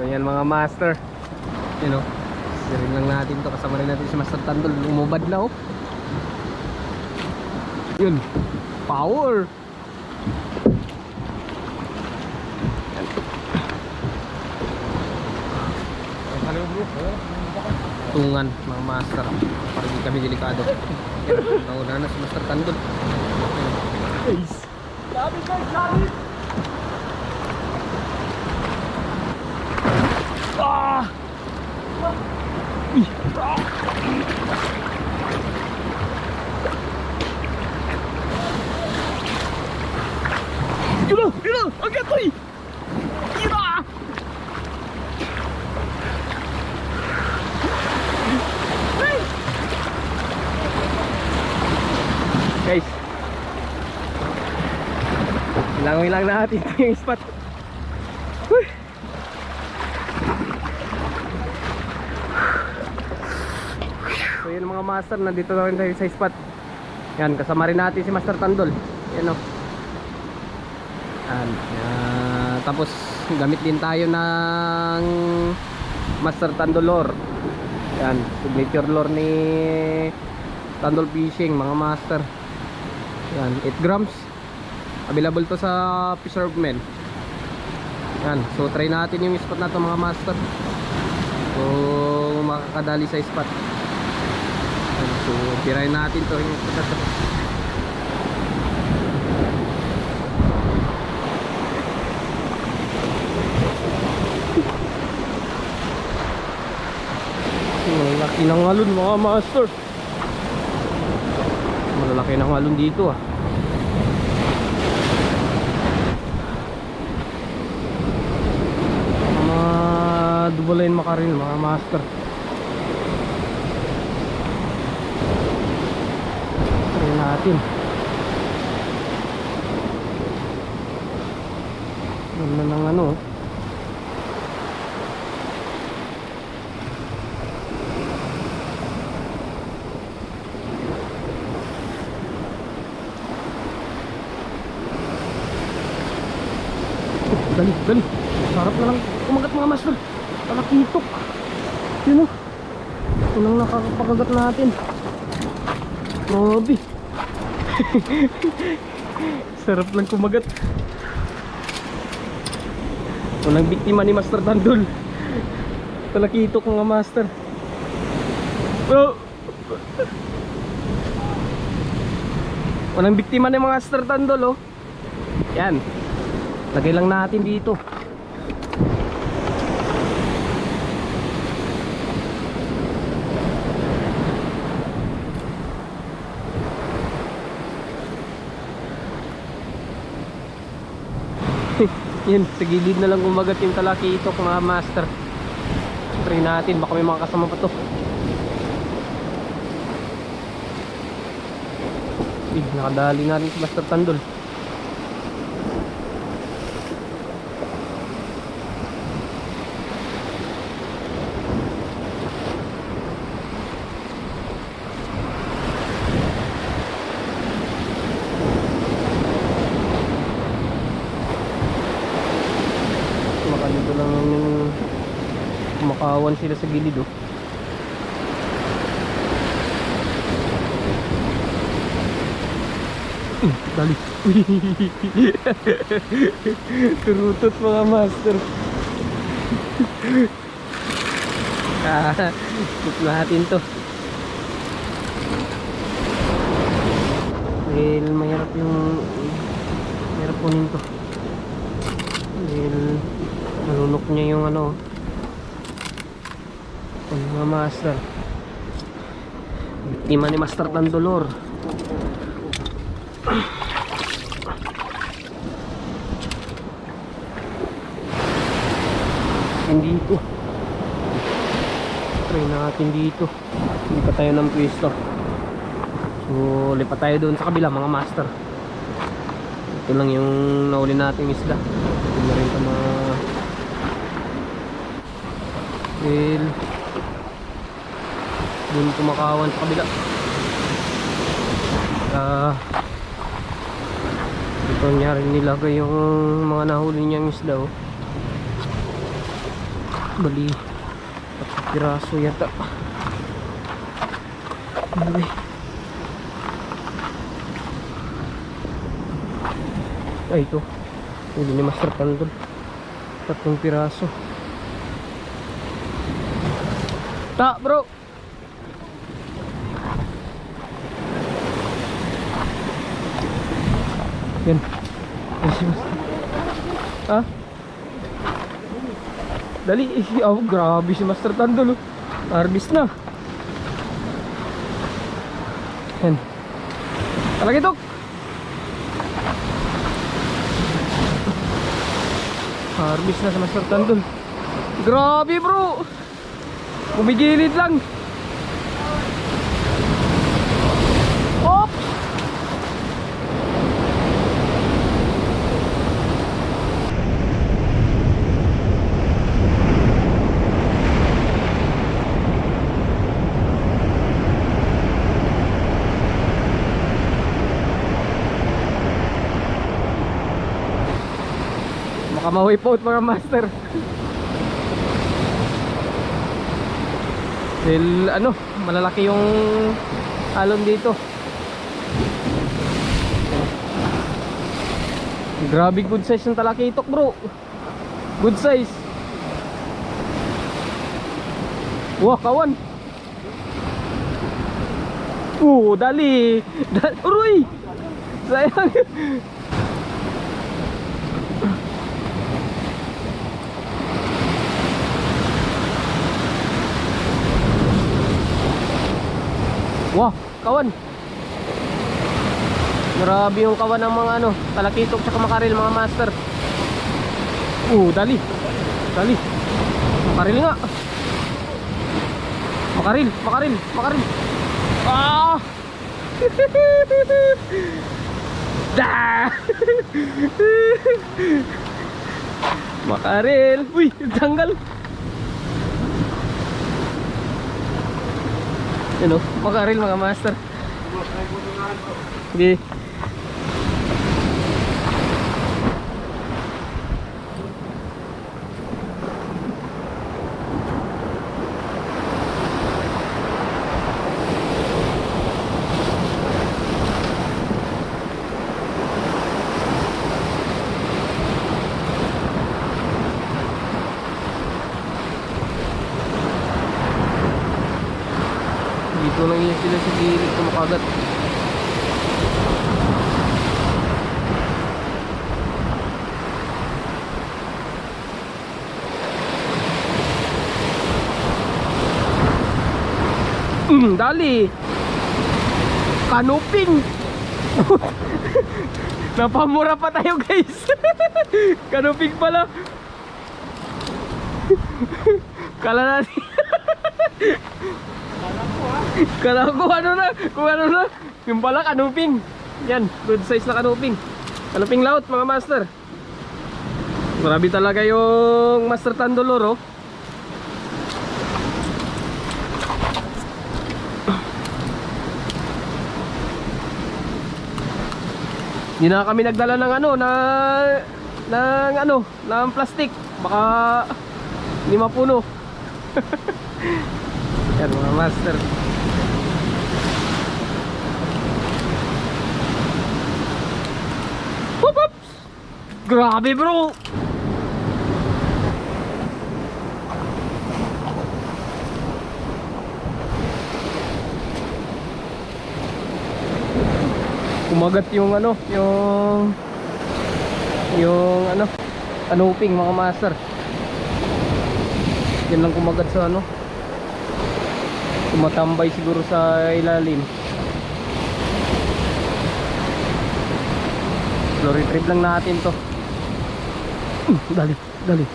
So yan mga master, you know, sirin lang natin to, kasama rin natin si Master Tandol. Umubad na oh. Yun, power. Tungan mga master, para hindi kami delikado. Nauna na si Master Tandol. Guys, labi guys, labi. Ah! Yun! Agad to eh! Ira! Guys, ilangoy lang natin ito yung spot. So yun mga master, nandito na rin tayo sa spot. Yan, kasama rin natin si Master Tandol. Yan o. Tapos gamit din tayo ng Master Tandol lure. Yan, signature lure ni Tandol Fishing mga master. Yan, 8 grams. Available to sa Fisherman. Yan, so try natin yung spot na to mga master. So makakadali sa spot. Yan, so tirahin natin to yung spot na to. Malaki ng alon mga master. Malalaki ng alon dito ah. Mga double line makaril mga master. Try natin. Ganda ng ano. Dali. Sarap na lang kumagat mga master. Talakitok. Yun o. Ito lang nakakapakagat natin. Grabe. Sarap lang kumagat. Walang biktima ni Master Tandol. Talakitok mga master. Oh. Walang biktima ni Master Tandol oh. Yan. Lagay lang natin dito. Yan, sa gilid na lang kumagat yung talakitok mga master. Try natin, baka may mga kasama pa to. Nakadali na rin si Master Tandol. Dito lang yung kumakawan sila sa gilid oh. Dali. Turutot mga master. Tut natin to. Dahil mahirap kunin to. Dahil nalunok niya yung ano mga master. Biktima ni Master Tandolor. Dito try natin dito. Lipat tayo ng pwesto. So lipat tayo doon sa kabila mga master. Ito lang yung nahuli nating isda. Ito na rin ito mga well, doon kumakawan sa kabila. Ito niya rin nilagay yung mga nahuli niyang isda oh. Bali 4 piraso yata. Okay. Ay, ito huli ni Master Tandol, 3 piraso. Ta bro, yan. Ay, si Master. Ah, dali. Oh, grabe si Master Tandol, oh. Harvest na. Yan. Talagi ito. Harvest na sa Master Tandol. Grabe bro. Bumigilid lang. Oops. Makamawi po mga master. Dahil ano, malalaki yung alon dito. Grabe good size ng talakitok bro. Good size. Wah, kawan. Dali. Uruy. Sayang. Wah, kawan. Grabe yung kawan ng mga ano, talakitok sa makaril mga master. Dali. Dali. Makaril nga. Makaril. Ah! Da! Makaril. Uy, tanggal. Ano, makaril mga master. Sige. Dito lang yan sila sa gilid kumakagat. Dali. Kanuping. Napamura pa tayo guys. Kanuping pala. Kala natin. Kala ko ano na, kung ano na. Yung pala kanuping. Yan, good size na kanuping. Kanuping laut mga master. Marami talaga yung Master Tandolor, oh. Hindi na kami nagdala ng ano, ng plastic. Baka hindi mapuno. Yan mga master. Oops! Grabe bro. Kumagat yung ano, yung ano, kanuping mga master. Yan lang kumagat sa ano, tumatambay siguro sa ilalim. So retrieve lang natin to. Dali, dali.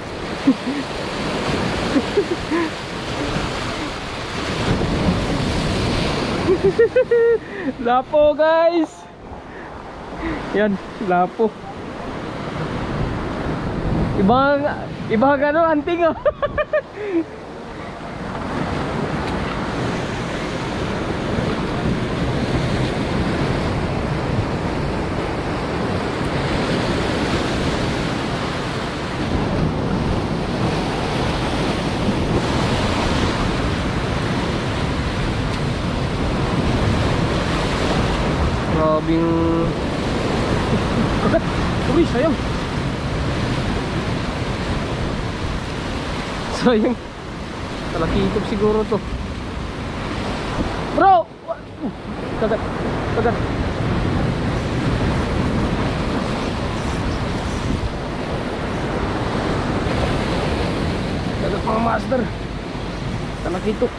Lapo guys. Yan, lapo. Ibang ano, anting oh. Grabe yung... Kagat! Uy, sayang! Sayang! Talakitog siguro to. Bro! Kagat! Kagat! Kagat mga master! Talakitog!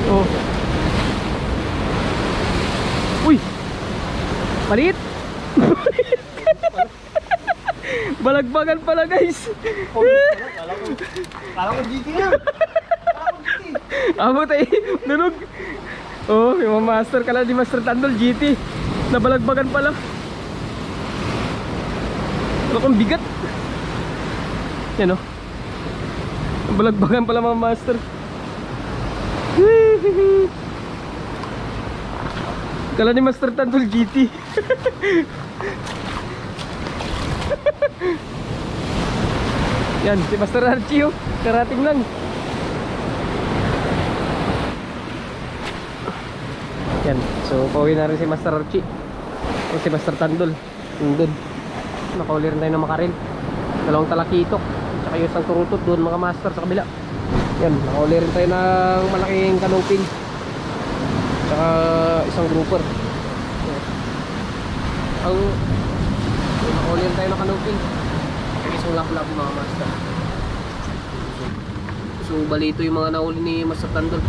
Oh. Uy. Palit. Balagbagan pala, guys. Kala ko GT na. Amo tayo. Nunog. Oh, yung master kala di Master Tandol GT. Nabalagbagan pala. Ano kung bigat. Yan oh. Nabalagbagan pala mga master. Kala ni Master Tandol GT. Yan, si Master Archie oh. Karating lang. Yan, so pauwi na rin si Master Archie. O si Master Tandol. Yung dun. Nakauli rin tayo ng makarel. Dalawang talakitok. Tsaka yung isang turutot doon mga master sa kabila. Yan, nakauli rin tayo ng malaking kanuping. Tsaka isang grouper. Ang nakauli rin tayo ng kanuping. Isang lap-lap mga master. So bali ito yung mga nahuli ni Master Tandol.